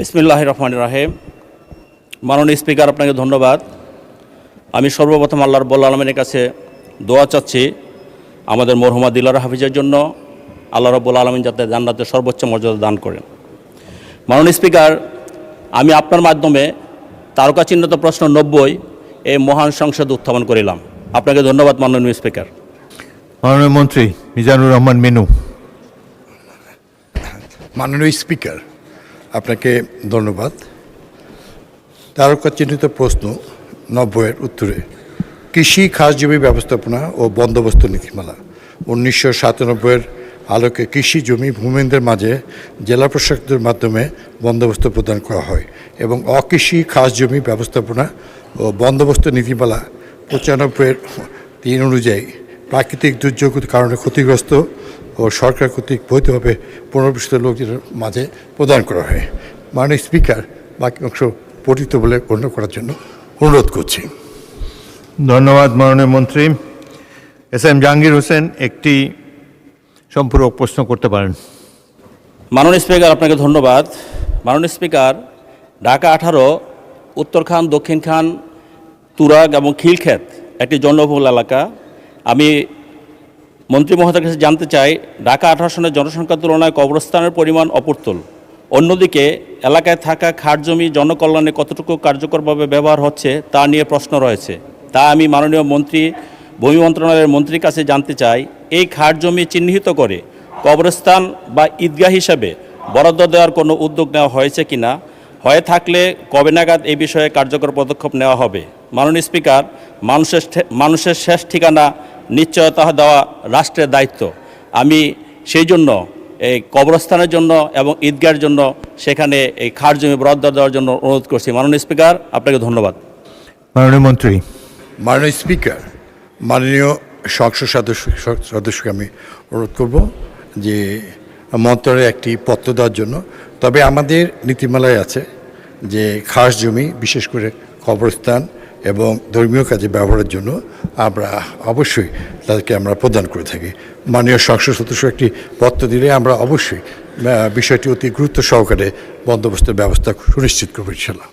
বিসমিল্লাহির রহমানির রহিম। মাননীয় স্পিকার, আপনাকে ধন্যবাদ। আমি সর্বপ্রথম আল্লাহ রাব্বুল আলামিনের কাছে দোয়া চাচ্ছি আমাদের মরহুমা দিলারা হাফিজের জন্য, আল্লাহ রাব্বুল আলামিন যাতে জান্নাতের সর্বোচ্চ মর্যাদা দান করেন। মাননীয় স্পিকার, আমি আপনার মাধ্যমে তারকাচিহ্নিত প্রশ্ন 90 এই মহান সংসদে উত্থাপন করিলাম। আপনাকে ধন্যবাদ মাননীয় স্পিকার। মাননীয় মন্ত্রী মিজানুর রহমান মিনু। মাননীয় স্পিকার, আপনাকে ধন্যবাদ। তারকাচিহ্নিত প্রশ্ন 90-এর উত্তরে কৃষি খাস জমি ব্যবস্থাপনা ও বন্দোবস্ত নীতিমালা 1997-এর আলোকে কৃষি জমি ভূমিহীনদের মাঝে জেলা প্রশাসকদের মাধ্যমে বন্দোবস্ত প্রদান করা হয় এবং অকৃষি খাস জমি ব্যবস্থাপনা ও বন্দোবস্ত নীতিমালা 95-এর 3 অনুযায়ী প্রাকৃতিক দুর্যোগের কারণে ক্ষতিগ্রস্ত ও সরকার কর্তৃক বৈধভাবে পুনর্বাসিত লোকদের মাঝে প্রদান করা হয়। মাননীয় স্পিকার, বাকি অংশ পঠিত বলে গণ্য করার জন্য অনুরোধ করছি। ধন্যবাদ মাননীয় মন্ত্রী। এস এম জাহাঙ্গীর হোসেন একটি সম্পূরক প্রশ্ন করতে পারেন। মাননীয় স্পিকার, আপনাকে ধন্যবাদ। মাননীয় স্পিকার, ঢাকা 18 উত্তরখান, দক্ষিণখান, তুরাগ এবং খিলক্ষেত একটি জনবহুল এলাকা। আমি মন্ত্রী মহোদয়ের কাছে জানতে চাই, ঢাকা 18 সনের জনসংখ্যার তুলনায় কবরস্থানের পরিমাণ অপ্রতুল। অন্যদিকে এলাকায় থাকা খাট জমি জনকল্যাণে কতটুকু কার্যকরভাবে ব্যবহার হচ্ছে তা নিয়ে প্রশ্ন রয়েছে। তা আমি মাননীয় মন্ত্রী, ভূমি মন্ত্রণালয়ের মন্ত্রীর কাছে জানতে চাই, এই খাট জমি চিহ্নিত করে কবরস্থান বা ঈদগাহ হিসাবে বরাদ্দ দেওয়ার কোনো উদ্যোগ নেওয়া হয়েছে কিনা, হয়ে থাকলে কবে নাগাদ এই বিষয়ে কার্যকর পদক্ষেপ নেওয়া হবে। মাননীয় স্পিকার, মানুষের শেষ ঠিকানা নিশ্চয়তা দেওয়া রাষ্ট্রের দায়িত্ব। আমি সেই জন্য এই কবরস্থানের জন্য এবং ঈদগাহের জন্য সেখানে এই খাট জমি বরাদ্দ দেওয়ার জন্য অনুরোধ করছি। মাননীয় স্পিকার, আপনাকে ধন্যবাদ। মাননীয় মন্ত্রী। মাননীয় স্পিকার, মাননীয় সংসদ সদস্যকে আমি অনুরোধ করব যে মন্ত্রণালয়ে একটি পত্র দেওয়ার জন্য। তবে আমাদের নীতিমালায় আছে যে খাস জমি, বিশেষ করে কবরস্থান এবং ধর্মীয় কাজে ব্যবহারের জন্য আমরা অবশ্যই তাদেরকে আমরা প্রদান করে থাকি। মাননীয় সংসদ সদস্য একটি পত্র দিলে আমরা অবশ্যই বিষয়টি অতি গুরুত্ব সহকারে বন্দোবস্তের ব্যবস্থা সুনিশ্চিত করব ইনশাআল্লাহ।